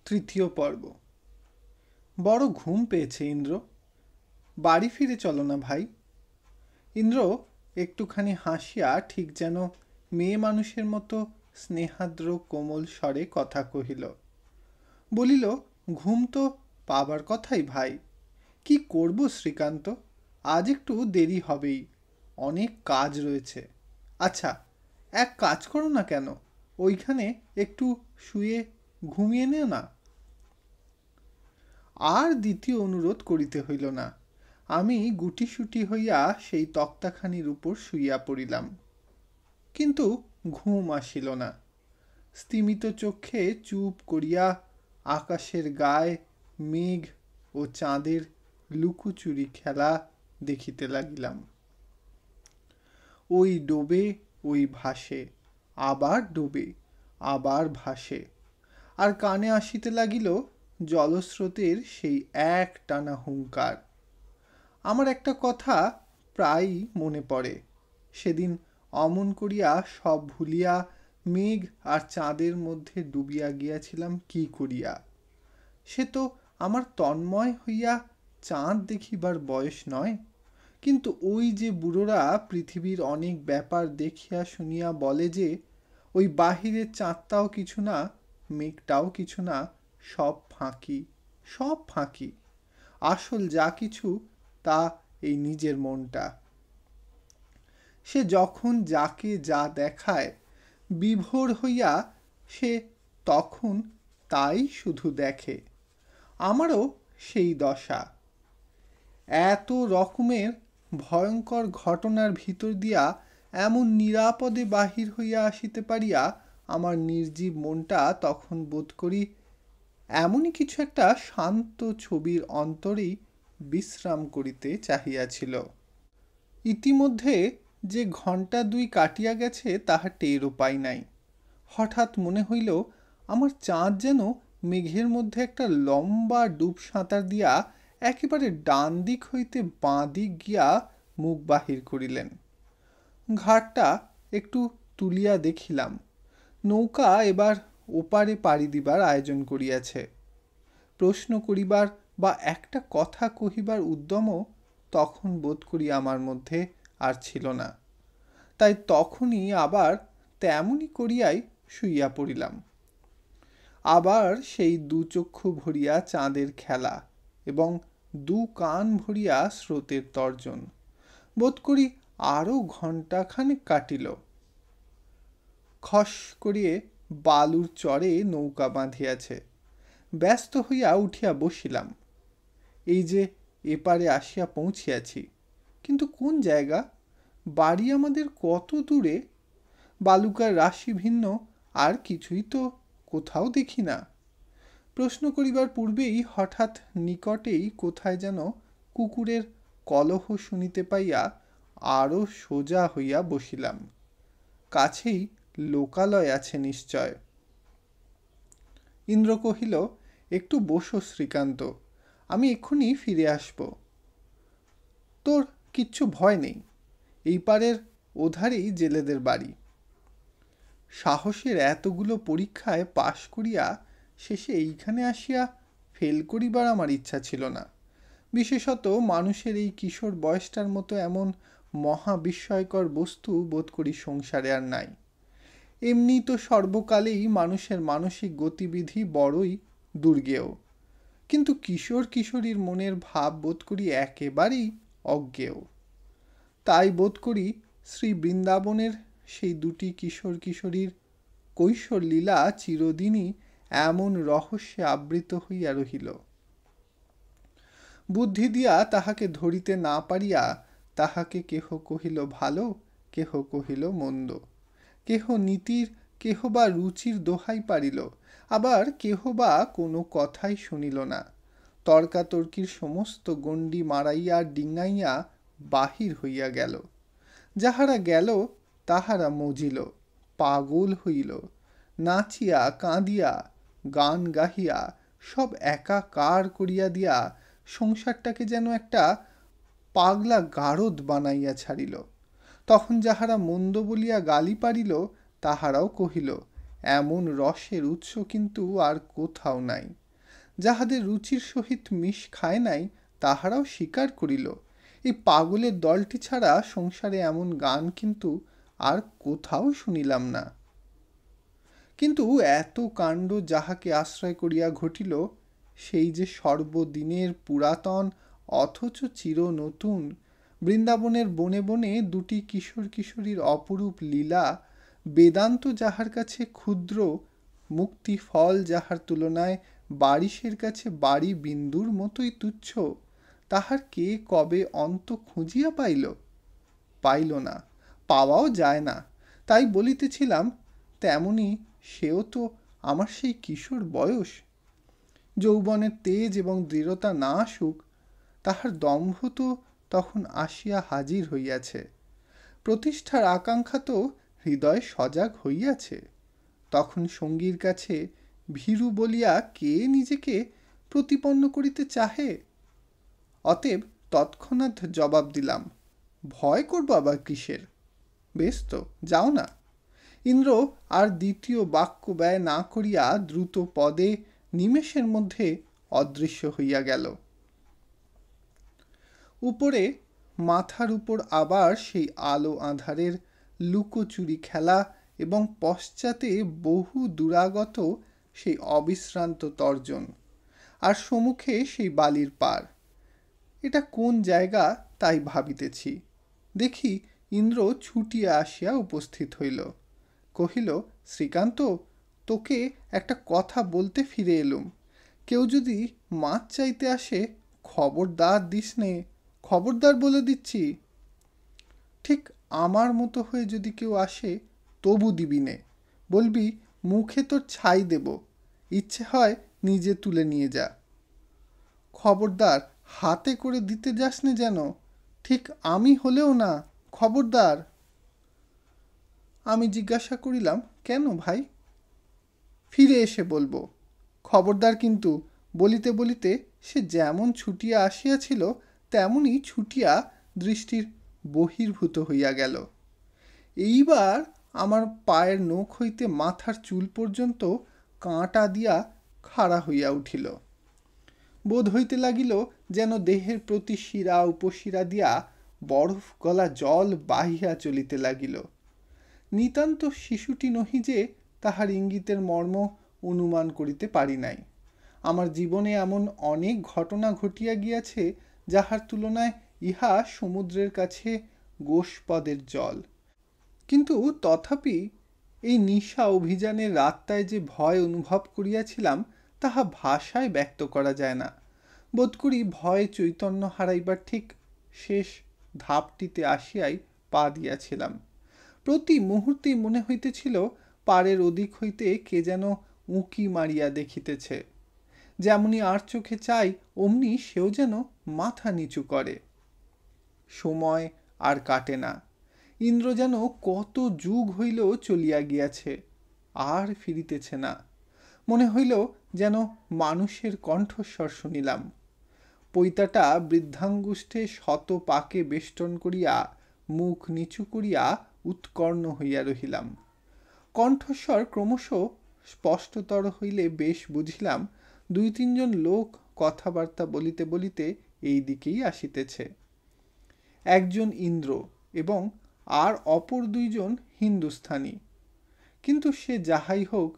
তৃতীয় পর্ব। বড় ঘুম পেয়েছে ইন্দ্র, বাড়ি ফিরে চলো না ভাই। ইন্দ্র একটুখানি হাসিয়া ঠিক যেন মেয়ে মানুষের মতো স্নেহাদ্র কোমল স্বরে কথা কহিল। বলিল, ঘুম তো পাবার কথাই ভাই, কি করব শ্রীকান্ত, আজ একটু দেরি হবেই, অনেক কাজ রয়েছে। আচ্ছা, এক কাজ করো না কেন, ওইখানে একটু শুয়ে ঘুমিয়ে নেও না। আর দ্বিতীয় অনুরোধ করিতে হইল না। আমি গুটিসুটি হইয়া সেই তক্তাখানির উপর শুইয়া পড়িলাম, কিন্তু ঘুম আসিল না। স্তিমিত চক্ষে চুপ করিয়া আকাশের গায়ে মেঘ ও চাঁদের লুকোচুরি খেলা দেখিতে লাগিলাম। ওই ডোবে ওই ভাসে, আবার ডোবে আবার ভাসে, আর কানে আসিতে লাগিল জলস্রোতের সেই এক টানা হুঙ্কার। আমার একটা কথা প্রায়ই মনে পড়ে। সেদিন অমন করিয়া সব ভুলিয়া মেঘ আর চাঁদের মধ্যে ডুবিয়া গিয়াছিলাম কি করিয়া। সে তো আমার তন্ময় হইয়া চাঁদ দেখিবার বয়স নয়, কিন্তু ওই যে বুড়োরা পৃথিবীর অনেক ব্যাপার দেখিয়া শুনিয়া বলে যে ওই বাহিরের চাঁদটাও কিছু না, মেঘটাও কিছু না, সব ফাঁকি, সব ফাঁকি, আসল যা কিছু তা এই নিজের মনটা। সে যখন যাকে যা দেখায় বিভোর হইয়া সে তখন তাই শুধু দেখে। আমারও সেই দশা। এত রকমের ভয়ঙ্কর ঘটনার ভিতর দিয়া এমন নিরাপদে বাহির হইয়া আসিতে পারিয়া আমার নির্জীব মনটা তখন বোধ করি এমনই কিছু একটা শান্ত ছবির অন্তরেই বিশ্রাম করিতে চাহিয়াছিল। ইতিমধ্যে যে ঘণ্টা দুই কাটিয়া গেছে তাহা টেরও পাই নাই। হঠাৎ মনে হইল আমার চাঁদ যেন মেঘের মধ্যে একটা লম্বা ডুব সাঁতার দিয়া একেবারে ডান দিক হইতে বাঁ দিক গিয়া মুখ বাহির করিলেন। ঘাটটা একটু তুলিয়া দেখিলাম, নৌকা এবার ওপারে পাড়ি দিবার আয়োজন করিয়াছে। প্রশ্ন করিবার বা একটা কথা কহিবার উদ্যমও তখন বোধ করি আমার মধ্যে আর ছিল না। তাই তখনই আবার তেমনি করিয়াই শুইয়া পড়িলাম। আবার সেই দু চক্ষু ভরিয়া চাঁদের খেলা এবং দু কান ভরিয়া স্রোতের তর্জন। বোধ করি আরও ঘণ্টাখানেক কাটিল। খস করিয়ে বালুর চরে নৌকা বাঁধিয়াছে। ব্যস্ত হইয়া উঠিয়া বসিলাম। এই যে এপারে আসিয়া পৌঁছিয়াছি, কিন্তু কোন জায়গা, বাড়ি আমাদের কত দূরে, বালুকার রাশি ভিন্ন আর কিছুই তো কোথাও দেখি না। প্রশ্ন করিবার পূর্বেই হঠাৎ নিকটেই কোথায় যেন কুকুরের কলহ শুনিতে পাইয়া আরও সোজা হইয়া বসিলাম। কাছেই লোকালয় আছে নিশ্চয়। ইন্দ্র কহিল, একটু বসো শ্রীকান্ত, আমি এক্ষুনি ফিরে আসব। তোর কিচ্ছু ভয় নেই, এই পারের ওধারেই জেলেদের বাড়ি। সাহসের এতগুলো পরীক্ষায় পাশ করিয়া শেষে এইখানে আসিয়া ফেল করিবার আমার ইচ্ছা ছিল না। বিশেষত মানুষের এই কিশোর বয়সটার মতো এমন মহা বিস্ময়কর বস্তু বোধ করি সংসারে আর নাই। এমনি তো সর্বকালেই মানুষের মানসিক গতিবিধি বড়ই দুর্গেয়, কিন্তু কিশোর কিশোরীর মনের ভাব বোধ করি একেবারেই অজ্ঞেয়। তাই বোধ করি শ্রী বৃন্দাবনের সেই দুটি কিশোর কিশোরীর কৈশোর লীলা চিরদিনই এমন রহস্যে আবৃত হইয়া রহিল। বুদ্ধি দিয়া তাহাকে ধরিতে না পারিয়া তাহাকে কেহ কহিল ভালো, কেহ কহিল মন্দ, কেহ নীতির কেহ বা রুচির দোহাই পারিল, আবার কেহ বা কোনো কথাই শুনিল না। তর্কাতর্কির সমস্ত গণ্ডি মারাইয়া ডিঙাইয়া বাহির হইয়া গেল। যাহারা গেল তাহারা মজিল, পাগল হইল, নাচিয়া কাঁদিয়া গান গাহিয়া সব একাকার করিয়া দিয়া সংসারটাকে যেন একটা পাগলা গারদ বানাইয়া ছাড়িল। তখন যাহারা মন্দ বলিয়া গালি পারিল তাহারাও কহিল, এমন রসের উৎস কিন্তু আর কোথাও নাই। যাহাদের রুচির সহিত মিশ খায় নাই তাহারাও স্বীকার করিল এই পাগলের দলটি ছাড়া সংসারে এমন গান কিন্তু আর কোথাও শুনিলাম না। কিন্তু এত কাণ্ড যাহাকে আশ্রয় করিয়া ঘটিল সেই যে সর্বদিনের পুরাতন অথচ চির নতুন বৃন্দাবনের বনে বনে দুটি কিশোর কিশোরীর অপরূপ লীলা, বেদান্ত যাহার কাছে ক্ষুদ্র, মুক্তি ফল যাহার তুলনায় বারিশের কাছে বাড়ি বিন্দুর মতোই তুচ্ছ, তাহার কে কবে অন্ত খুঁজিয়া পাইল না, পাওয়াও যায় না। তাই বলিতেছিলাম তেমনি সেও তো আমার সেই কিশোর বয়স। যৌবনের তেজ এবং দৃঢ়তা না আসুক, তাহার দম্ভ তো তখন আসিয়া হাজির হইয়াছে, প্রতিষ্ঠার আকাঙ্ক্ষা তো হৃদয় সজাগ হইয়াছে। তখন সঙ্গীর কাছে ভীরু বলিয়া কে নিজেকে প্রতিপন্ন করিতে চাহে? অতএব তৎক্ষণাৎ জবাব দিলাম, ভয় করব আবার কিসের? বেশ তো, যাও না। ইন্দ্র আর দ্বিতীয় বাক্য ব্যয় না করিয়া দ্রুত পদে নিমেষের মধ্যে অদৃশ্য হইয়া গেল। উপরে মাথার উপর আবার সেই আলো আঁধারের লুকোচুরি খেলা এবং পশ্চাতে বহু দূরাগত সেই অবিশ্রান্ত তর্জন, আর সম্মুখে সেই বালির পার। এটা কোন জায়গা তাই ভাবিতেছি, দেখি ইন্দ্র ছুটিয়া আসিয়া উপস্থিত হইল। কহিল, শ্রীকান্ত, তোকে একটা কথা বলতে ফিরে এলুম। কেউ যদি মাছ চাইতে আসে খবরদার দিস নে, খবরদার বলে দিচ্ছি। ঠিক আমার মতো হয়ে যদি কেউ আসে তবু দিবি নে, বলবি মুখে তোর ছাই দেব, ইচ্ছে হয় নিজে তুলে নিয়ে যা। খবরদার হাতে করে দিতে যাস নে যেন, ঠিক আমি হলেও না, খবরদার। আমি জিজ্ঞাসা করিলাম, কেন ভাই? ফিরে এসে বলবো। খবরদার কিন্তু। বলিতে বলিতে সে যেমন ছুটিয়া আসিয়াছিল তেমনি ছুটিয়া দৃষ্টির বহির্ভূত হইয়া গেল। এইবার আমার পায়ের নখ হইতে মাথার চুল পর্যন্ত কাঁটা দিয়া খাড়া হইয়া উঠিল। বোধ হইতে লাগিল যেন দেহের প্রতি শিরা উপশিরা দিয়া বরফ গলা জল বাহিয়া চলিতে লাগিল। নিতান্ত শিশুটি নহি যে তাহার ইঙ্গিতের মর্ম অনুমান করিতে পারি নাই। আমার জীবনে এমন অনেক ঘটনা ঘটিয়া গিয়াছে যাহার তুলনায় ইহা সমুদ্রের কাছে গোষ্পদের জল। কিন্তু তথাপি এই নিশা অভিযানের রাত্তায় যে ভয় অনুভব করিয়াছিলাম তাহা ভাষায় ব্যক্ত করা যায় না। বোধ করি ভয়ে চৈতন্য হারাইবার ঠিক শেষ ধাপটিতে আসিয়াই পা দিয়াছিলাম। প্রতি মুহূর্তেই মনে হইতেছিল পাড়ের ওদিক হইতে কে যেন উঁকি মারিয়া দেখিতেছে। যেমনি আর চোখে চাই অমনি সেও যেন মাথা নিচু করে। সময় আর কাটে না। ইন্দ্র যেন কত যুগ হইল চলিয়া গিয়াছে, আর ফিরিতেছে না। মনে হইল যেন মানুষের কণ্ঠস্বর শুনিলাম। পৈতাটা বৃদ্ধাঙ্গুষ্ঠে শত পাকে বেষ্টন করিয়া মুখ নিচু করিয়া উৎকর্ণ হইয়া রহিলাম। কণ্ঠস্বর ক্রমশ স্পষ্টতর হইলে বেশ বুঝিলাম দুই তিনজন লোক কথাবার্তা বলিতে বলিতে এই দিকেই আসিতেছে। একজন ইন্দ্র এবং আর অপর দুইজন হিন্দুস্থানি। কিন্তু সে যাহাই হোক,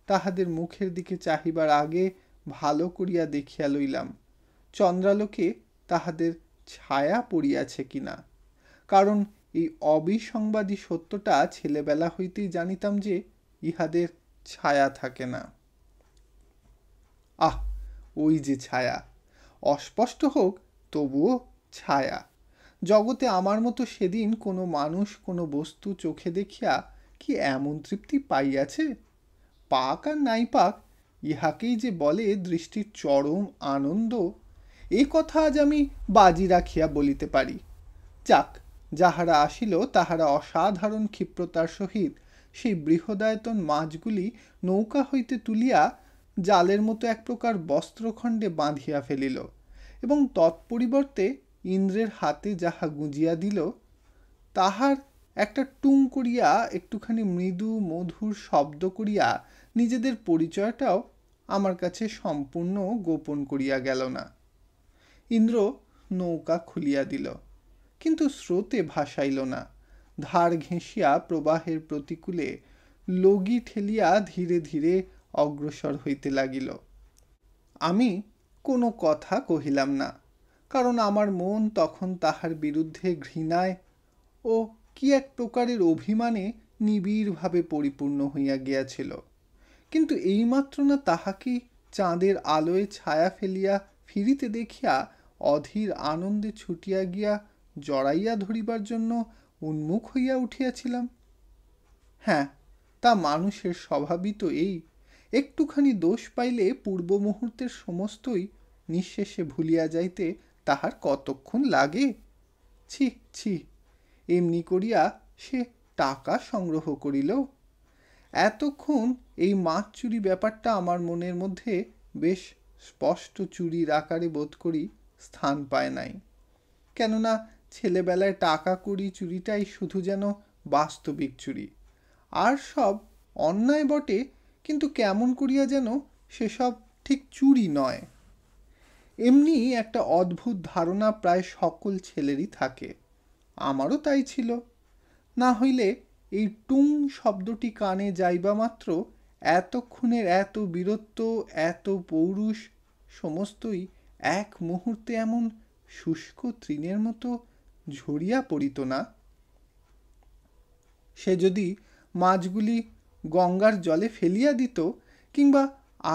তাহাদের মুখের দিকে চাহিবার আগে ভালো করিয়া দেখিয়া লইলাম চন্দ্রালোকে তাহাদের ছায়া পড়িয়াছে কিনা। কারণ এই অবিসংবাদী সত্যটা ছেলেবেলা হইতেই জানিতাম যে ইহাদের ছায়া থাকে না। আহ, ওই যে ছায়া, অস্পষ্ট হোক তবুও ছায়া। জগতে আমার মতো সেদিন কোনো মানুষ কোনো বস্তু চোখে দেখিয়া কি এমন তৃপ্তি পাইয়াছে? পাক আর নাই পাক, ইহাকেই যে বলে দৃষ্টির চরম আনন্দ, এ কথা আজ আমি বাজি রাখিয়া বলিতে পারি। যাক, যাহারা আসিল তাহারা অসাধারণ ক্ষিপ্রতার সহিত সেই বৃহদায়তন মাছগুলি নৌকা হইতে তুলিয়া জালের মতো এক প্রকার বস্ত্রখণ্ডে বাঁধিয়া ফেলিল এবং তৎপরিবর্তে ইন্দ্রের হাতে যাহা গুঁজিয়া দিল তাহার একটা টুং করিয়া একটুখানি মৃদু মধুর শব্দ করিয়া নিজেদের পরিচয়টাও আমার কাছে সম্পূর্ণ গোপন করিয়া গেল না। ইন্দ্র নৌকা খুলিয়া দিল, কিন্তু স্রোতে ভাসাইল না। ধার ঘেঁষিয়া প্রবাহের প্রতিকূলে লগি ঠেলিয়া ধীরে ধীরে অগ্রসর হইতে লাগিল। আমি কোনো কথা কহিলাম না, কারণ আমার মন তখন তাহার বিরুদ্ধে ঘৃণায় ও কি এক প্রকারের অভিমানে নিবিড়ভাবে পরিপূর্ণ হইয়া গিয়াছিল। কিন্তু এইমাত্র না তাহাকে চাঁদের আলোয় ছায়া ফেলিয়া ফিরিতে দেখিয়া অধীর আনন্দে ছুটিয়া গিয়া জড়াইয়া ধরিবার জন্য উন্মুখ হইয়া উঠিয়াছিলাম। হ্যাঁ, তা মানুষের স্বভাবই তো এই, একটুখানি দোষ পাইলে পূর্ব মুহূর্তের সমস্তই নিঃশেষে ভুলিয়া যাইতে তাহার কতক্ষণ লাগে। ছি ছি, এমনি করিয়া সে টাকা সংগ্রহ করিল। এতক্ষণ এই মাছ চুরি ব্যাপারটা আমার মনের মধ্যে বেশ স্পষ্ট চুরির আকারে বোধ করি স্থান পায় নাই। কেননা ছেলেবেলায় টাকা কড়ি চুরিটাই শুধু যেন বাস্তবিক চুরি, আর সব অন্যায় বটে, কিন্তু কেমন করিয়া যেন সেসব ঠিক চুরি নয়। এমনি একটা অদ্ভুত ধারণা প্রায় সকল ছেলেরই থাকে, আমারও তাই ছিল। না হইলে এই টুং শব্দটি কানে যাইবা মাত্র এতক্ষণের এত বীরত্ব, এত পৌরুষ সমস্তই এক মুহূর্তে এমন শুষ্ক তৃণের মতো ঝরিয়া পড়িত না? সে যদি মাছগুলি গঙ্গার জলে ফেলিয়া দিত, কিংবা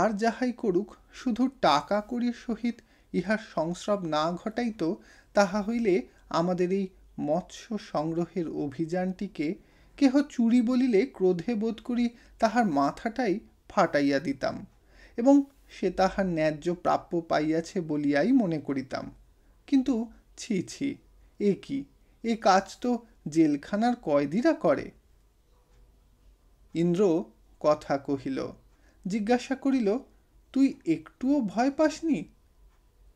আর যাহাই করুক, শুধু টাকা কড়ির সহিত ইহার সংস্রব না ঘটাইত, তাহা হইলে আমাদের এই মৎস্য সংগ্রহের অভিযানটিকে কেহ চুরি বলিলে ক্রোধে বোধ করি তাহার মাথাটাই ফাটাইয়া দিতাম, এবং সে তাহার ন্যায্য প্রাপ্য পাইয়াছে বলিয়াই মনে করিতাম। কিন্তু ছি ছি, এ কি, এ কাজ তো জেলখানার কয়েদিরা করে। ইন্দ্র কথা কহিল, জিজ্ঞাসা করিল, তুই একটুও ভয় পাসনি?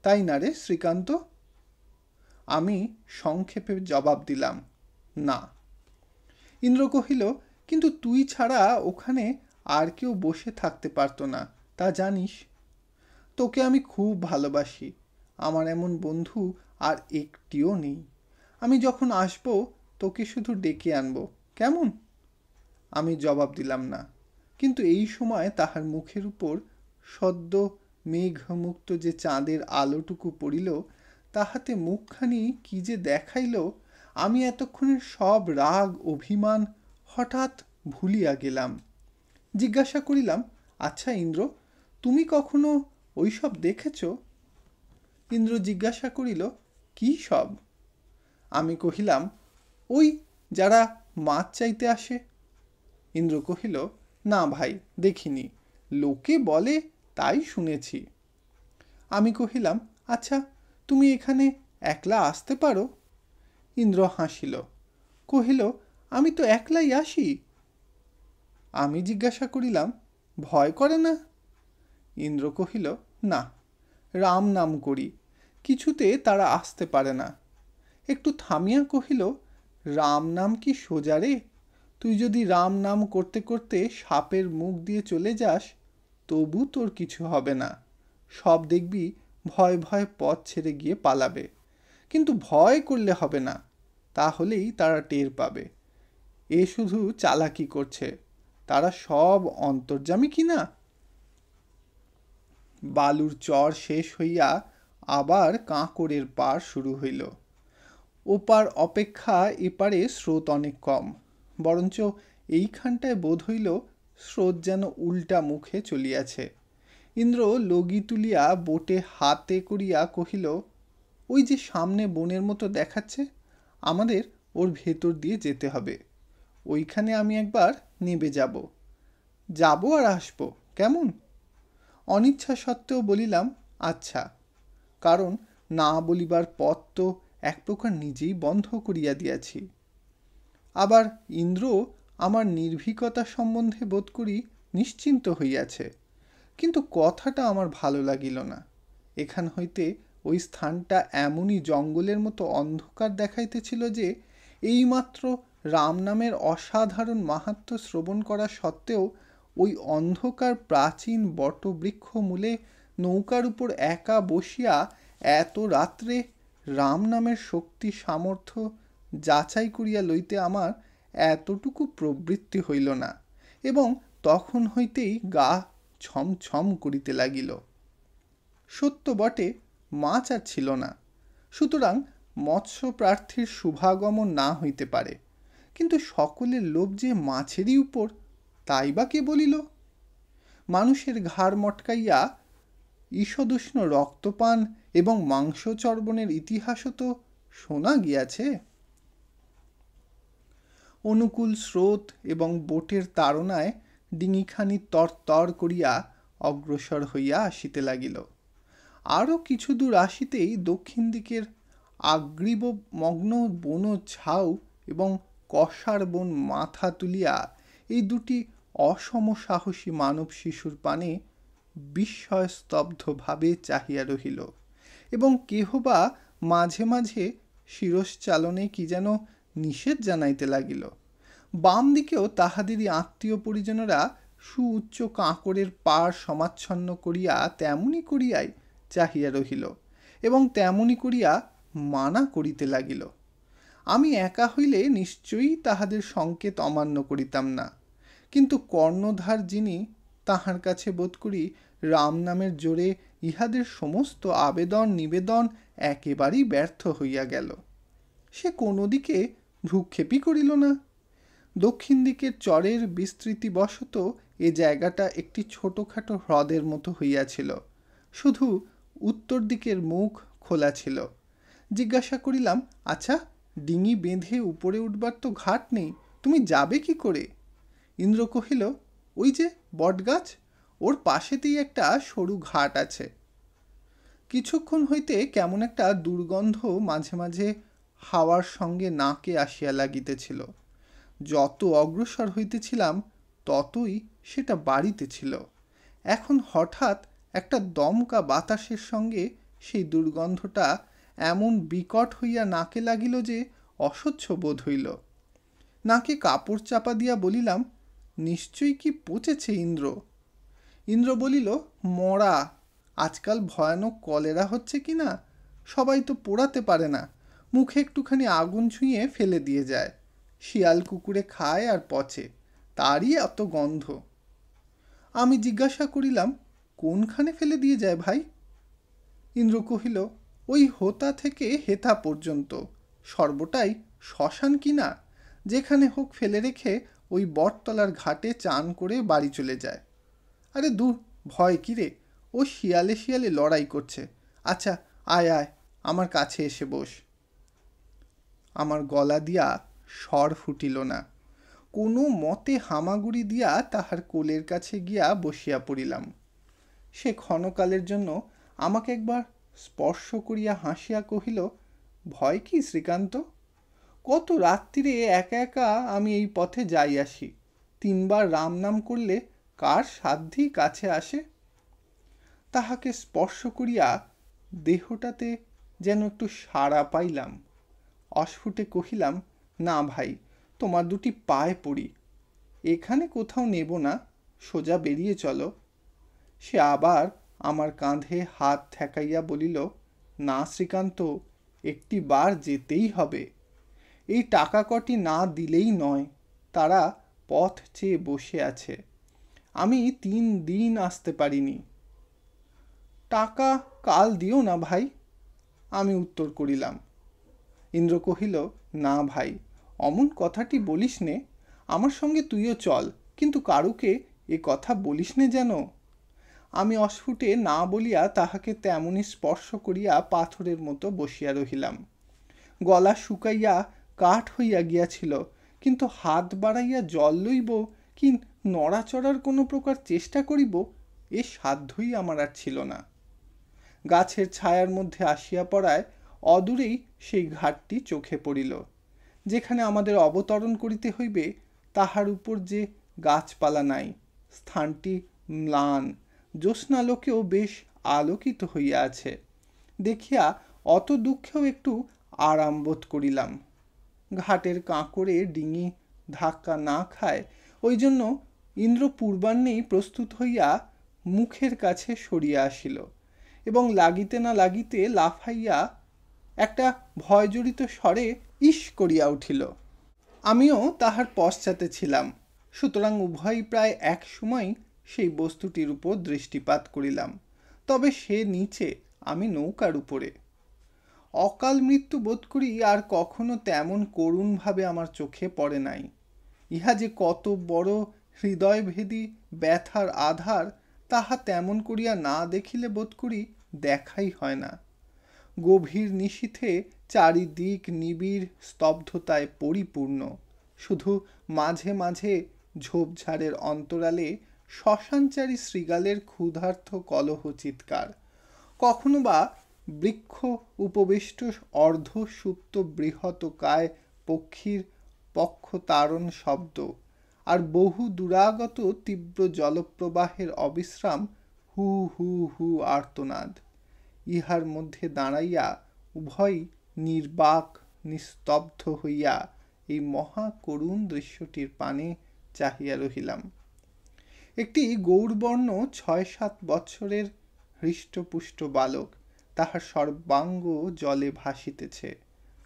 তাই না রে শ্রীকান্ত? আমি সংক্ষেপে জবাব দিলাম, না। ইন্দ্র কহিল, কিন্তু তুই ছাড়া ওখানে আর কেউ বসে থাকতে পারত না, তা জানিস। তোকে আমি খুব ভালোবাসি, আমার এমন বন্ধু আর একটিও নেই। আমি যখন আসব তোকে শুধু ডেকে আনবো, কেমন? আমি জবাব দিলাম না, কিন্তু এই সময় তাহার মুখের উপর সদ্য মেঘমুক্ত যে চাঁদের আলোটুকু পড়িল, তাহাতে মুখখানি কি যে দেখাইল, আমি এতক্ষণের সব রাগ অভিমান হঠাৎ ভুলিয়া গেলাম। জিজ্ঞাসা করিলাম, আচ্ছা ইন্দ্র, তুমি কখনো ওই সব দেখেছ? ইন্দ্র জিজ্ঞাসা করিল, কি সব? আমি কহিলাম, ওই যারা মাছ চাইতে আসে। ইন্দ্র কহিল, না ভাই, দেখিনি, লোকে বলে তাই শুনেছি। আমি কহিলাম, আচ্ছা, তুমি এখানে একলা আসতে পারো? ইন্দ্র হাসিল, কহিল, আমি তো একলাই আসি। আমি জিজ্ঞাসা করিলাম, ভয় করে না? ইন্দ্র কহিল, না, রাম নাম করি, কিছুতে তারা আসতে পারে না। একটু থামিয়া কহিল, রাম নাম কি সোজা রে? তুই যদি রাম নাম করতে করতে সাপের মুখ দিয়ে চলে যাস, তবু তোর কিছু হবে না। সব দেখবি ভয় ভয় পথ ছেড়ে গিয়ে পালাবে। কিন্তু ভয় করলে হবে না, তাহলেই তারা টের পাবে এ শুধু চালাকি করছে, তারা সব অন্তর্যামী কিনা। বালুর চর শেষ হইয়া আবার কাঁকড়ের পার শুরু হইল। ওপার অপেক্ষা এপারে স্রোত অনেক কম, বরঞ্চ এইখানটায় বোধ হইল স্রোত যেন উল্টা মুখে চলিয়াছে। ইন্দ্র লগি তুলিয়া বোটে হাতে করিয়া কহিল, ওই যে সামনে বনের মতো দেখাচ্ছে, আমাদের ওর ভেতর দিয়ে যেতে হবে। ওইখানে আমি একবার নেবে যাব আর আসবো, কেমন? অনিচ্ছা সত্ত্বেও বলিলাম, আচ্ছা, কারণ না বলিবার পথ তো এক প্রকার নিজেই বন্ধ করিয়া দিয়াছি। আবার ইন্দ্র আমার নির্ভীকতা সম্বন্ধে বোধ করি নিশ্চিন্ত হইয়াছে, কিন্তু কথাটা আমার ভালো লাগিল না। এখান হইতে ওই স্থানটা এমনই জঙ্গলের মতো অন্ধকার দেখাইতেছিল যে এইমাত্র রাম নামের অসাধারণ মাহাত্ম্য শ্রবণ করা সত্ত্বেও ওই অন্ধকার প্রাচীন বটবৃক্ষ মূলে নৌকার উপর একা বসিয়া এত রাত্রে রাম নামের শক্তি সামর্থ্য যাচাই করিয়া লইতে আমার এতটুকু প্রবৃত্তি হইল না, এবং তখন হইতেই গা ছমছম করিতে লাগিল। সত্য বটে, মাছ আর ছিল না, সুতরাং মৎস্য প্রার্থীর শুভাগমন না হইতে পারে, কিন্তু সকলের লোভ যে মাছেরই উপর, তাই বা কে বলিল? মানুষের ঘাড় মটকাইয়া ঈষদুষ্ণ রক্তপান এবং মাংস চর্বণের ইতিহাসও তো শোনা গিয়াছে। অনুকূল স্রোত এবং বোটের তাড়নায় ডিঙিখানি তরতর করিয়া অগ্রসর হইয়া আসিতে লাগিল। আরও কিছু দূর আসিতেই দক্ষিণ দিকের আগ্রীব মগ্ন বন ঝাউ এবং কষার বন মাথা তুলিয়া এই দুটি অসমসাহসী মানব শিশুর পানে বিস্ময়স্তব্ধভাবে চাহিয়া রহিল, এবং কেহ বা মাঝে মাঝে শিরশ্চালনে কি যেন নিষেধ জানাইতে লাগিল। বাম দিকেও তাহাদেরই আত্মীয় পরিজনেরা সুউচ্চ কাঁকড়ের পাড় সমাচ্ছন্ন করিয়া তেমনি করিয়াই চাহিয়া রহিল, এবং তেমনি করিয়া মানা করিতে লাগিল। আমি একা হইলে নিশ্চয়ই তাহাদের সংকেত অমান্য করিতাম না, কিন্তু কর্ণধার যিনি, তাহার কাছে বোধ করি রাম নামের জোরে ইহাদের সমস্ত আবেদন নিবেদন একেবারেই ব্যর্থ হইয়া গেল। সে কোনো দিকে ভ্রুক্ষেপই করিল না। দক্ষিণ দিকের চরের বিস্তৃতিবশত এ জায়গাটা একটি ছোটোখাটো হ্রদের মতো হইয়াছিল, শুধু উত্তর দিকের মুখ খোলা ছিল। জিজ্ঞাসা করিলাম, আচ্ছা, ডিঙি বেঁধে উপরে উঠবার তো ঘাট নেই, তুমি যাবে কি করে? ইন্দ্র কহিল, ওই যে বটগাছ, ওর পাশেতেই একটা সরু ঘাট আছে। কিছুক্ষণ হইতে কেমন একটা দুর্গন্ধ মাঝে মাঝে হাওয়ার সঙ্গে নাকে আসিয়া লাগিতেছিল। যত অগ্রসর হইতেছিলাম ততই সেটা বাড়িতেছিল। এখন হঠাৎ একটা দমকা বাতাসের সঙ্গে সেই দুর্গন্ধটা এমন বিকট হইয়া নাকে লাগিল যে অসহ্য বোধ হইল। নাকে কাপড় চাপা দিয়া বলিলাম, নিশ্চয়ই কি পচেছে ইন্দ্র? ইন্দ্র বলিল, মরা। আজকাল ভয়ানক কলেরা হচ্ছে কি না, সবাই তো পোড়াতে পারে না, মুখে একটুখানি আগুন ছুঁয়ে ফেলে দিয়ে যায়। শিয়াল কুকুরে খায় আর পচে, তারই এত গন্ধ। আমি জিজ্ঞাসা করিলাম, কোনখানে ফেলে দিয়ে যায় ভাই? ইন্দ্র কহিল, ওই হোতা থেকে হেথা পর্যন্ত সর্বটাই শ্মশান কিনা, যেখানে হোক ফেলে রেখে ওই বটতলার ঘাটে চান করে বাড়ি চলে যায়। আরে দূর, ভয় কিরে, ও শিয়ালে শিয়ালে লড়াই করছে। আচ্ছা, আয় আয়, আমার কাছে এসে বস। আমার গলা দিয়া স্বর ফুটিল না। কোনো মতে হামাগুড়ি দিয়া তাহার কোলের কাছে গিয়া বসিয়া পড়িলাম। সে ক্ষণকালের জন্য আমাকে একবার স্পর্শ করিয়া হাসিয়া কহিল, ভয় কি শ্রীকান্ত? কত রাত্রিরে একা একা আমি এই পথে যাই আসি, 3 বার রাম নাম করলে কার সাধ্যই কাছে আসে? তাহাকে স্পর্শ করিয়া দেহটাতে যেন একটু সাড়া পাইলাম। অস্ফুটে কহিলাম, না ভাই, তোমার দুটি পায়ে পড়ি, এখানে কোথাও নেব না, সোজা বেরিয়ে চলো। সে আবার আমার কাঁধে হাত ঠেকাইয়া বলিল, না শ্রীকান্ত, একটি বার যেতেই হবে। এই টাকা কটি না দিলেই নয়, তারা পথ চেয়ে বসে আছে। আমি 3 দিন আসতে পারিনি। টাকা কাল দিও না ভাই, আমি উত্তর করিলাম। ইন্দ্র কহিল, না ভাই, অমন কথাটি বলিস নে, আমার সঙ্গে তুইও চল, কিন্তু কারুকে এ কথা বলিস নে যেন। আমি অস্ফুটে না বলিয়া তাহাকে তেমনি স্পর্শ করিয়া পাথরের মতো বসিয়া রহিলাম। গলা শুকাইয়া কাঠ হইয়া গিয়াছিল, কিন্তু হাত বাড়াইয়া জল লইব কি নড়াচড়ার কোনো প্রকার চেষ্টা করিব, এ সাধ্যই আমার আর ছিল না। গাছের ছায়ার মধ্যে আসিয়া পড়ায় অদূরেই সেই ঘাটটি চোখে পড়িল। যেখানে আমাদের অবতরণ করিতে হইবে তাহার উপর যে গাছপালা নাই, স্থানটি ম্লান, জ্যোৎস্নালোকেও বেশ আলোকিত হইয়া আছে দেখিয়া অত দুঃখেও একটু আরাম বোধ করিলাম। ঘাটের কাঁকড়ে ডিঙি ধাক্কা না খায়, ওই জন্য ইন্দ্র পূর্বাহ্নেই প্রস্তুত হইয়া মুখের কাছে সরিয়া আসিল এবং লাগিতে না লাগিতে লাফাইয়া একটা ভয়জড়িত স্বরে ইস করিয়া উঠিল। আমিও তাহার পশ্চাতে ছিলাম, সুতরাং উভয়ই প্রায় এক সময় সেই বস্তুটির উপর দৃষ্টিপাত করিলাম। তবে সে নিচে, আমি নৌকার উপরে। অকাল মৃত্যু বোধ করি আর কখনো তেমন করুণভাবে আমার চোখে পড়ে নাই। ইহা যে কত বড় হৃদয়ভেদী ব্যথার আধার, তাহা তেমন করিয়া না দেখিলে বোধ করি দেখাই হয় না। গভীর নিশীথে চারিদিক নিবিড় স্তব্ধতায় পরিপূর্ণ। শুধু মাঝে মাঝে ঝোপঝাড়ের অন্তরালে শ্মশানচারী শৃগালের ক্ষুধার্ত কলহ চিৎকার, কখনো বা বৃক্ষ উপবিষ্ট অর্ধসুপ্ত বৃহৎকায় পক্ষীর পক্ষতাড়ন শব্দ, আর বহু দূরাগত তীব্র জলপ্রবাহের অবিশ্রাম হু হু হু আর্তনাদ। ইহার মধ্যে দাঁড়াইয়া উভয় নির্বাক নিস্তব্ধ হইয়া এই মহাকরুণ দৃশ্যটির পানে চাহিয়া রহিলাম। একটি গৌরবর্ণ ৬-৭ বৎসরের হৃষ্টপুষ্ট বালক, তাহার সর্বাঙ্গ জলে ভাসিতেছে,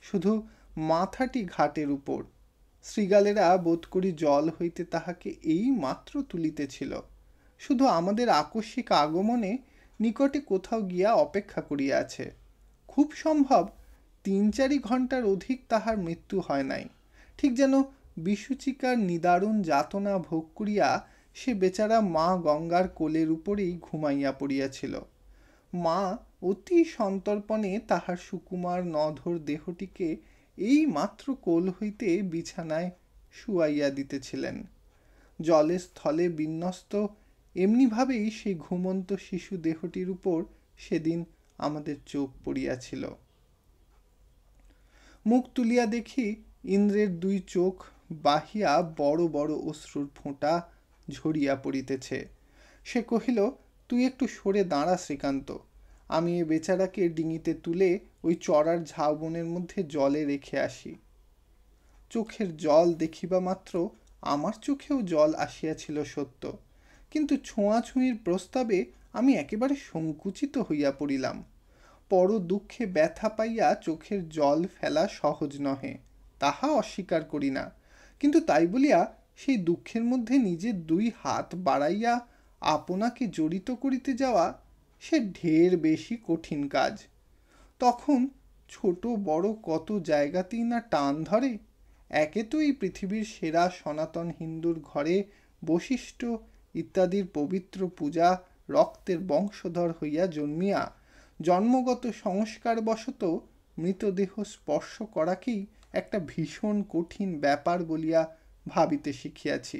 শুধু মাথাটি ঘাটের উপর। শৃগালেরা বোধ করি জল হইতে তাহাকে এই মাত্র তুলিতেছিল, শুধু আমাদের আকস্মিক আগমনে নিকটে কোথাও গিয়া অপেক্ষা করিয়া আছে। খুব সম্ভব ৩-৪ ঘণ্টার অধিক তাহার মৃত্যু হয় নাই। ঠিক যেন বিসূচিকার নিদারুণ যাতনা ভোগ করিয়া সে বেচারা মা গঙ্গার কোলের উপরেই ঘুমাইয়া পড়িয়াছিল। মা অতি সন্তর্পণে তাহার সুকুমার নধর দেহটিকে এই মাত্র কোল হইতে বিছানায় শুয়াইয়া দিতেছিলেন। জলে স্থলে বিন্যস্ত এমনিভাবেই সেই ঘুমন্ত শিশু দেহটির উপর সেদিন আমাদের চোখ পড়িয়াছিল। মুখ তুলিয়া দেখি ইন্দ্রের ২ চোখ বাহিয়া বড় বড় অশ্রুর ফোঁটা ঝরিয়া পড়িতেছে। সে কহিল, তুই একটু সরে দাঁড়া শ্রীকান্ত, আমি এ বেচারাকে ডিঙিতে তুলে ওই চড়ার ঝাউবনের মধ্যে জলে রেখে আসি। চোখের জল দেখিবা মাত্র আমার চোখেও জল আসিয়াছিল সত্য, কিন্তু ছোঁয়াছুঁয়ির প্রস্তাবে আমি একেবারে সংকুচিত হইয়া পড়িলাম। পর দুঃখে ব্যথা পাইয়া চোখের জল ফেলা সহজ নহে, তাহা অস্বীকার করি না, কিন্তু তাই বলিয়া সেই দুঃখের মধ্যে নিজের ২ হাত বাড়াইয়া আপনাকে জড়িত করিতে যাওয়া সে ঢের বেশি কঠিন কাজ। তখন ছোট বড় কত জায়গাতেই না টান ধরে। একে তো এই পৃথিবীর সেরা সনাতন হিন্দুর ঘরে বশিষ্ঠ ইত্যাদির পবিত্র পূজা রক্তের বংশধর হইয়া জন্মিয়া জন্মগত সংস্কারবশত মৃতদেহ স্পর্শ করাকেই একটা ভীষণ কঠিন ব্যাপার বলিয়া ভাবিতে শিখিয়াছি।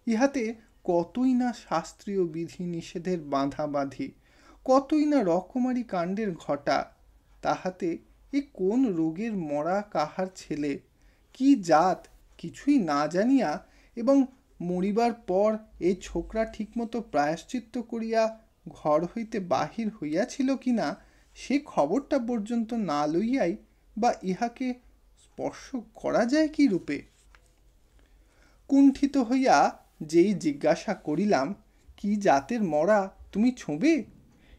ইহাতে কতই না শাস্ত্রীয় বিধি নিষেধের বাঁধা বাঁধি, কতই না রকমারি কাণ্ডের ঘটা। তাহাতে এ কোন রোগের মরা কাহার ছেলে, কি জাত, কিছুই না জানিয়া এবং মরিবার পর এ ছোকরা ঠিকমতো প্রায়শ্চিত্ত করিয়া ঘর হইতে বাহির হইয়াছিল কিনা সে খবরটা পর্যন্ত না লইয়াই বা ইহাকে স্পর্শ করা যায় কি রূপে? কুণ্ঠিত হইয়া যেই জিজ্ঞাসা করিলাম, কি জাতের মরা, তুমি ছোঁবে?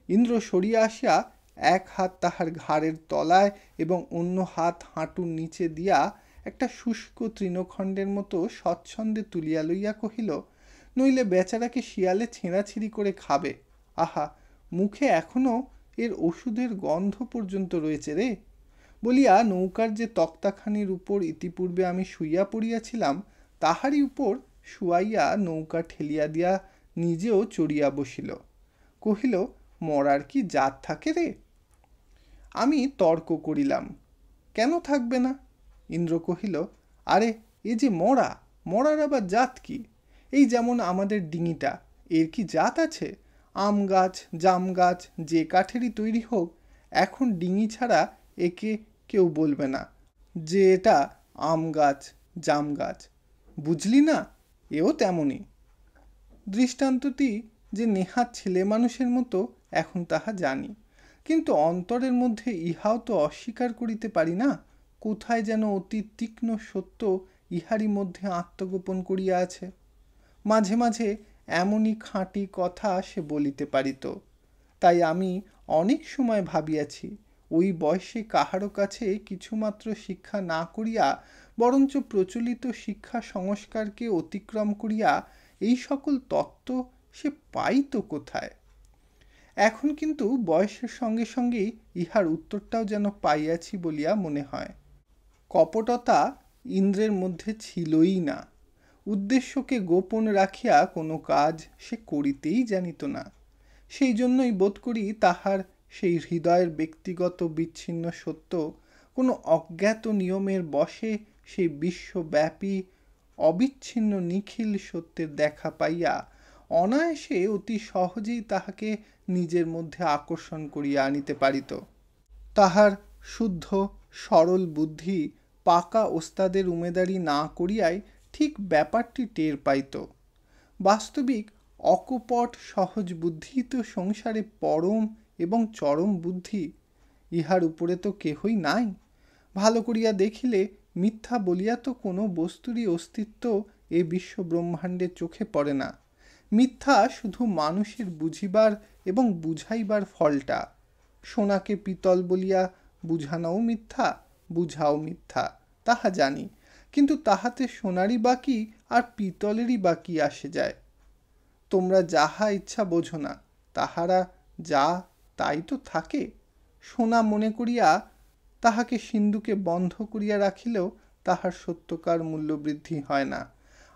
ইন্দ্র সরিয়া আসিয়া এক হাত তাহার ঘাড়ের তলায় এবং অন্য হাত হাঁটুর নিচে দিয়া একটা শুষ্ক তৃণখণ্ডের মতো স্বচ্ছন্দে তুলিয়া লইয়া কহিল, নইলে বেচারাকে শিয়ালে ছেঁড়াছিঁড়ি করে খাবে। আহা, মুখে এখনো এর ওষুধের গন্ধ পর্যন্ত রয়েছে রে। বলিয়া নৌকার যে তক্তাখানির উপর ইতিপূর্বে আমি শুইয়া পড়িয়াছিলাম তাহারই উপর শুয়াইয়া নৌকা ঠেলিয়া দিয়া নিজেও চড়িয়া বসিল। কহিল, মরার কি জাত থাকে রে? আমি তর্ক করিলাম, কেন থাকবে না? ইন্দ্র কহিল, আরে এ যে মরা, মরার আবার জাত কি? এই যেমন আমাদের ডিঙিটা, এর কি জাত আছে? আম গাছ, জাম গাছ, যে কাঠেরই তৈরি হোক, এখন ডিঙি ছাড়া একে কেউ বলবে না যে এটা আম গাছ, জাম গাছ। বুঝলি না? এও তেমনই। দৃষ্টান্তটি যে নেহাত ছেলে মানুষের মতো এখন তাহা জানি, কিন্তু অন্তরের মধ্যে ইহাও তো অস্বীকার করিতে পারি না, কোথায় যেন অতি তীক্ষ্ণ সত্য ইহারই মধ্যে আত্মগোপন করিয়া আছে। মাঝে মাঝে এমনই খাঁটি কথা সে বলিতে পারিত। তাই আমি অনেক সময় ভাবিয়াছি, ওই বয়সে কাহারো কাছে কিছুমাত্র শিক্ষা না করিয়া বরঞ্চ প্রচলিত শিক্ষা সংস্কারকে অতিক্রম করিয়া এই সকল তত্ত্ব সে পাইত কোথায়। এখন কিন্তু বয়সের সঙ্গে সঙ্গেই ইহার উত্তরটাও যেন পাইয়াছি বলিয়া মনে হয়। কপটতা ইন্দ্রের মধ্যে ছিলই না। উদ্দেশ্যকে গোপন রাখিয়া কোনো কাজ সে করিতেই জানিত না। সেই জন্যই বোধ করি তাহার সেই হৃদয়ের ব্যক্তিগত বিচ্ছিন্ন সত্য কোনো অজ্ঞাত নিয়মের বশে সেই বিশ্বব্যাপী অবিচ্ছিন্ন নিখিল সত্যের দেখা পাইয়া অনায়াসে অতি সহজেই তাহাকে নিজের মধ্যে আকর্ষণ করিয়া আনিতে পারিত। তাহার শুদ্ধ সরল বুদ্ধি পাকা ওস্তাদের উমেদারি না করিয়াই ঠিক ব্যাপারটি টের পাইত। বাস্তবিক অকপট সহজ বুদ্ধি তো সংসারে পরম এবং চরম বুদ্ধি, ইহার উপরে তো কেহই নাই। ভালো করিয়া দেখিলে মিথ্যা বলিয়া তো কোনো বস্তুরই অস্তিত্ব এ বিশ্ব ব্রহ্মাণ্ডে চোখে পড়ে না। মিথ্যা শুধু মানুষের বুঝিবার এবং বুঝাইবার ফলটা। সোনাকে পিতল বলিয়া বুঝানোও মিথ্যা, বুঝাও মিথ্যা, তাহা জানি, কিন্তু তাহাতে সোনারই বাকি আর পিতলেরই বাকি আসে যায়। তোমরা যাহা ইচ্ছা বোঝো না, তাহারা যা তাই তো থাকে। সোনা মনে করিয়া তাহাকে সিন্ধুকে বন্ধ করিয়া রাখিলেও তাহার সত্যকার মূল্য বৃদ্ধি হয় না,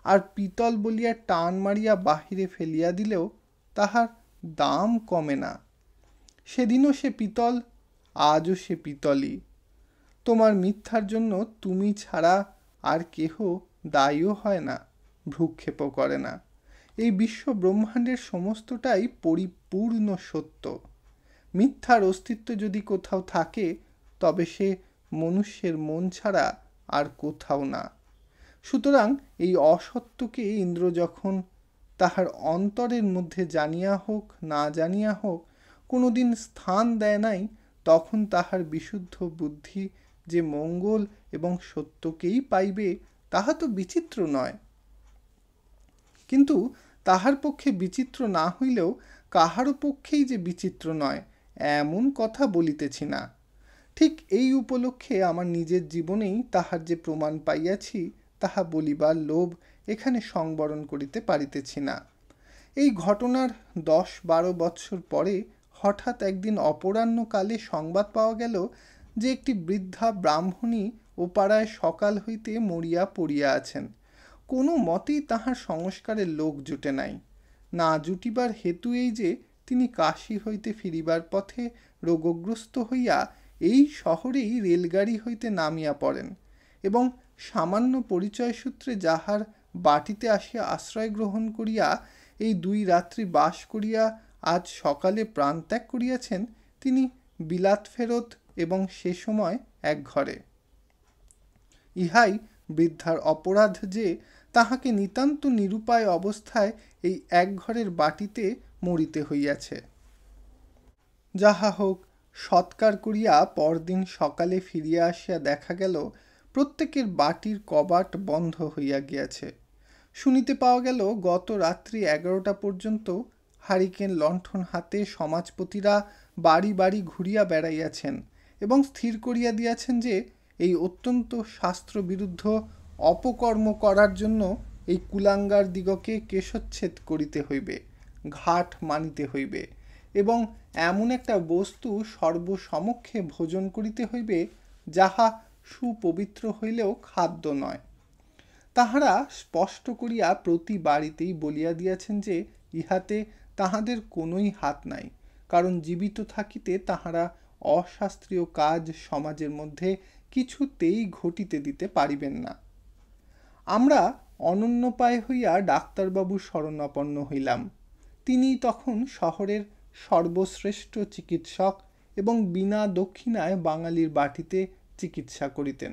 আর পিতল বলিয়া টান মারিয়া বাহিরে ফেলিয়া দিলেও তাহার দাম কমে না। সেদিনও সে পিতল, আজও সে পিতলই। তোমার মিথ্যার জন্য তুমি ছাড়া আর কেহ দায়ীও হয় না, ভ্রুক্ষেপও করে না। এই বিশ্ব ব্রহ্মাণ্ডের সমস্তটাই পরিপূর্ণ সত্য। মিথ্যার অস্তিত্ব যদি কোথাও থাকে তবে সে মনুষ্যের মন ছাড়া আর কোথাও না। সুতরাং এই অসত্যকে ইন্দ্র যখন তাহার অন্তরের মধ্যে জানিয়া হোক না জানিয়া হোক কোনোদিন স্থান দেয় নাই, তখন তাহার বিশুদ্ধ বুদ্ধি যে মঙ্গল এবং সত্যকেই পাইবে তাহা তো বিচিত্র নয়। কিন্তু তাহার পক্ষে বিচিত্র না হইলেও কাহারও পক্ষেই যে বিচিত্র নয় এমন কথা বলিতেছি না। ঠিক এই উপলক্ষে আমার নিজের জীবনেই তাহার যে প্রমাণ পাইয়াছি তাহা বলিবার লোভ এখানে সংবরণ করিতে পারিতেছি না। এই ঘটনার 10-12 বৎসর পরে হঠাৎ একদিন অপরাহ্নকালে সংবাদ পাওয়া গেল যে একটি বৃদ্ধা ব্রাহ্মণী ও পাড়ায় সকাল হইতে মরিয়া পড়িয়া আছেন। কোনো মতেই তাহার সংস্কারের লোক জুটে নাই। না জুটিবার হেতু এই যে তিনি কাশী হইতে ফিরিবার পথে রোগগ্রস্ত হইয়া এই শহরেই রেলগাড়ি হইতে নামিয়া পড়েন এবং সামান্য পরিচয় সূত্রে যাহার বাটিতে আসিয়া আশ্রয় গ্রহণ করিয়া এই 2 রাত্রি বাস করিয়া আজ সকালে প্রাণত্যাগ করিয়াছেন, তিনি বিলাত ফেরত এবং সে সময় এক ঘরে। ইহাই বৃদ্ধার অপরাধ যে তাহাকে নিতান্ত নিরুপায় অবস্থায় এই এক ঘরের বাটিতে মরিতে হইয়াছে। যাহা হোক, সৎকার করিয়া পরদিন সকালে ফিরিয়া আসিয়া দেখা গেল প্রত্যেকের বাটির কবাট বন্ধ হইয়া গিয়াছে। শুনিতে পাওয়া গেল গত রাত্রি 11টা পর্যন্ত হারিকেন লণ্ঠন হাতে সমাজপতিরা বাড়ি বাড়ি ঘুরিয়া বেড়াইয়াছেন এবং স্থির করিয়া দিয়াছেন যে এই অত্যন্ত শাস্ত্রবিরুদ্ধ অপকর্ম করার জন্য এই কুলাঙ্গার দিগকে কেশচ্ছেদ করিতে হইবে, ঘাট মানিতে হইবে এবং এমন একটা বস্তু সর্বসমক্ষে ভোজন করিতে হইবে যাহা সুপবিত্র হইলেও খাদ্য নয়। তাহারা স্পষ্ট করিয়া প্রতি বাড়িতেই বলিয়া দিয়াছেন যে ইহাতে তাহাদের কোনোই হাত নাই, কারণ জীবিত থাকিতে তাহারা অশাস্ত্রীয় কাজ সমাজের মধ্যে কিছুতেই ঘটিতে দিতে পারিবেন না। আমরা অনন্যপায় হইয়া ডাক্তারবাবুর শরণাপন্ন হইলাম। তিনি তখন শহরের সর্বশ্রেষ্ঠ চিকিৎসক এবং বিনা দক্ষিণায় বাঙালির বাটিতে চিকিৎসা করিতেন।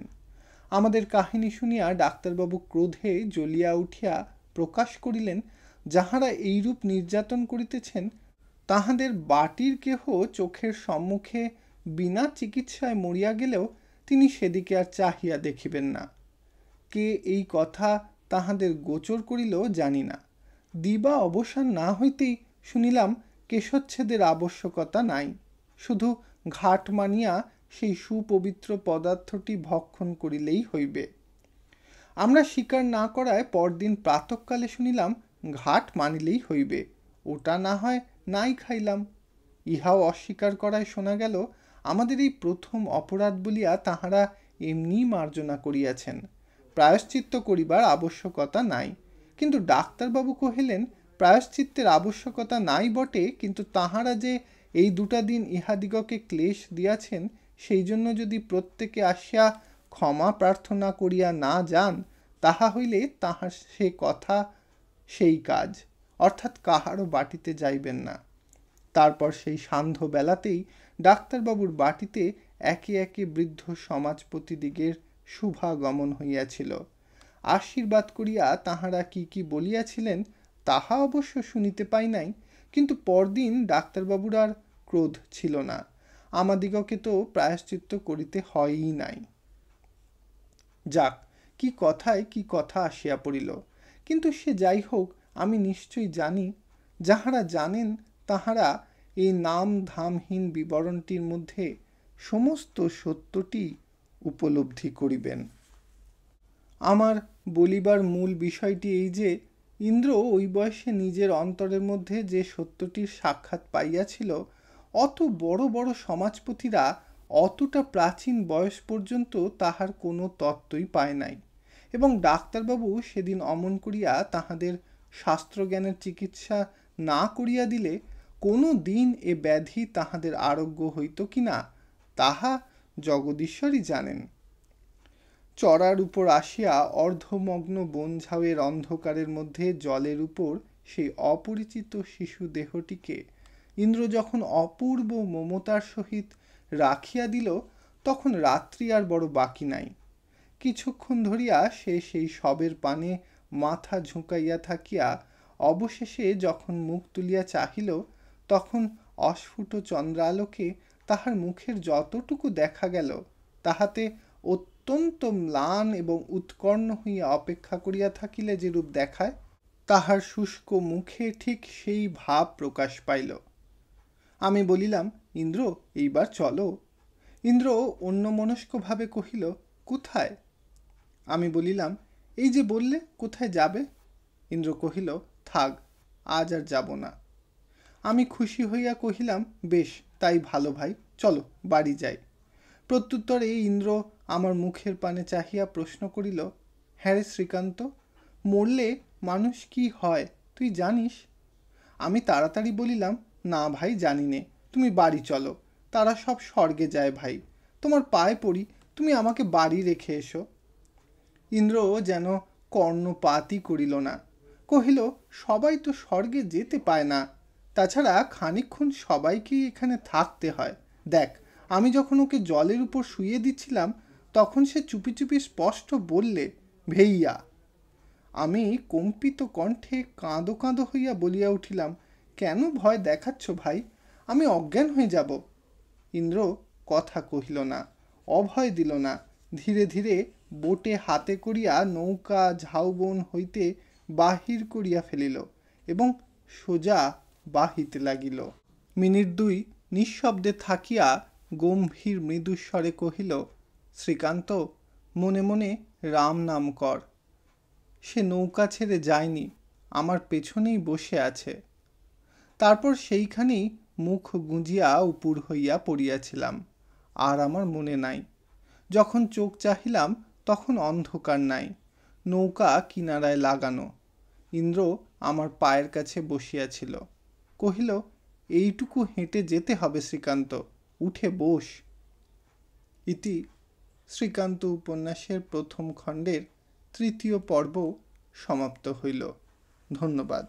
আমাদের কাহিনী শুনিয়া ডাক্তারবাবু ক্রোধে জ্বলিয়া উঠিয়া প্রকাশ করিলেন, যাহারা এইরূপ নির্যাতন করিতেছেন তাহাদের বাটির কেহ চোখের সম্মুখে বিনা চিকিৎসায় মরিয়া গেলেও তিনি সেদিকে আর চাহিয়া দেখিবেন না। কে এই কথা তাহাদের গোচর করিল জানি না, দিবা অবসান না হইতেই শুনিলাম কেশচ্ছেদের আবশ্যকতা নাই, শুধু ঘাট মানিয়া সেই সুপবিত্র পদার্থটি ভক্ষণ করিলেই হইবে। আমরা স্বীকার না করায় পরদিন প্রাতঃকালে শুনিলাম ঘাট মানিলেই হইবে, ওটা না হয় নাই খাইলাম। ইহাও অস্বীকার করায় শোনা গেল আমাদের এই প্রথম অপরাধ বলিয়া তাহারা এমনি মার্জনা করিয়াছেন, প্রায়শ্চিত্ত করিবার আবশ্যকতা নাই। কিন্তু ডাক্তারবাবু কহিলেন, প্রায়শ্চিত্তের আবশ্যকতা নাই বটে, কিন্তু তাহারা যে এই 2টা দিন ইহাদিগকে ক্লেশ দিয়াছেন, সেই জন্য যদি প্রত্যেকে আসিয়া ক্ষমা প্রার্থনা করিয়া না যান, তাহা হইলে তাহার সে কথা সেই কাজ, অর্থাৎ কাহারও বাটিতে যাইবেন না। তারপর সেই সান্ধ্য বেলাতেই ডাক্তারবাবুর বাটিতে একে একে বৃদ্ধ সমাজপতিদিগের শুভাগমন হইয়াছিল। আশীর্বাদ করিয়া তাহারা কি কি বলিয়াছিলেন তাহা অবশ্য শুনিতে পাই নাই, কিন্তু পরদিন ডাক্তারবাবুর আর ক্রোধ ছিল না। আমাদিগকে তো প্রায়শ্চিত্ত করিতে হয়ই নাই। যাক, কি কথায় কি কথা আসিয়া পড়িল। কিন্তু সে যাই হোক, আমি নিশ্চয়ই জানি, যাহারা জানেন তাহারা এই নাম ধামহীন বিবরণটির মধ্যে সমস্ত সত্যটি উপলব্ধি করিবেন। আমার বলিবার মূল বিষয়টি এই যে, ইন্দ্র ওই বয়সে নিজের অন্তরের মধ্যে যে সত্যটির সাক্ষাৎ পাইয়াছিল, অত বড় বড় সমাজপতিরা অতটা প্রাচীন বয়স পর্যন্ত তাহার কোনো তত্ত্বই পায় নাই, এবং ডাক্তারবাবু সেদিন অমন করিয়া তাহাদের শাস্ত্রজ্ঞানের চিকিৎসা না করিয়া দিলে কোনো দিন এ ব্যাধি তাহাদের আরোগ্য হইত কিনা তাহা জগদীশ্বরই জানেন। চড়ার উপর আসিয়া অর্ধমগ্ন বনঝাউয়ের অন্ধকারের মধ্যে জলের উপর সেই অপরিচিত শিশু দেহটিকে ইন্দ্র যখন অপূর্ব মমতার সহিত রাখিয়া দিল, তখন রাত্রি আর বড় বাকি নাই। কিছুক্ষণ ধরিয়া সে সেই শবের পানে মাথা ঝুঁকাইয়া থাকিয়া অবশেষে যখন মুখ তুলিয়া চাহিল, তখন অস্ফুট চন্দ্রালোকে তাহার মুখের যতটুকু দেখা গেল, তাহাতে অত্যন্ত ম্লান এবং উৎকর্ণ হইয়া অপেক্ষা করিয়া থাকিলে যেরূপ দেখায়, তাহার শুষ্ক মুখে ঠিক সেই ভাব প্রকাশ পাইল। আমি বলিলাম, ইন্দ্র, এইবার চলো। ইন্দ্র অন্যমনস্কভাবে কহিল, কোথায়? আমি বলিলাম, এই যে বললে কোথায় যাবে। ইন্দ্র কহিল, থাক, আজ আর যাব না। আমি খুশি হইয়া কহিলাম, বেশ, তাই ভালো ভাই, চলো বাড়ি যাই। প্রত্যুত্তরে ইন্দ্র আমার মুখের পানে চাহিয়া প্রশ্ন করিল, হ্যাঁ রে শ্রীকান্ত, মরলে মানুষ কি হয় তুই জানিস? আমি তাড়াতাড়ি বলিলাম, না ভাই, জানি নে, তুমি বাড়ি চলো, তারা সব স্বর্গে যায় ভাই, তোমার পায়ে পড়ি, তুমি আমাকে বাড়ি রেখে এসো। ইন্দ্র যেন কর্ণপাতই করিল না, কহিল, সবাই তো স্বর্গে যেতে পায় না, তাছাড়া খানিকক্ষণ সবাইকেই এখানে থাকতে হয়। দেখ, আমি যখন ওকে জলের উপর শুইয়ে দিচ্ছিলাম, তখন সে চুপি চুপি স্পষ্ট বললে, ভেইয়া। আমি কম্পিত কণ্ঠে কাঁদো কাঁদো হইয়া বলিয়া উঠিলাম, কেন ভয় দেখাচ্ছ ভাই, আমি অজ্ঞান হয়ে যাব। ইন্দ্র কথা কহিল না, অভয় দিল না, ধীরে ধীরে বোটে হাতে করিয়া নৌকা ঝাউবন হইতে বাহির করিয়া ফেলিল এবং সোজা বাহিতে লাগিল। মিনিট 2 নিঃশব্দে থাকিয়া গম্ভীর মৃদুস্বরে কহিল, শ্রীকান্ত, মনে মনে রাম নাম কর। সে নৌকা ছেড়ে যায়নি, আমার পেছনেই বসে আছে। তারপর সেইখানেই মুখ গুঁজিয়া উপুর হইয়া পড়িয়াছিলাম, আর আমার মনে নাই। যখন চোখ চাহিলাম, তখন অন্ধকার নাই, নৌকা কিনারায় লাগানো। ইন্দ্র আমার পায়ের কাছে বসিয়াছিল, কহিল, এইটুকু হেঁটে যেতে হবে শ্রীকান্ত, উঠে বস। ইতি শ্রীকান্ত উপন্যাসের প্রথম খণ্ডের 3য় পর্ব সমাপ্ত হইল। ধন্যবাদ।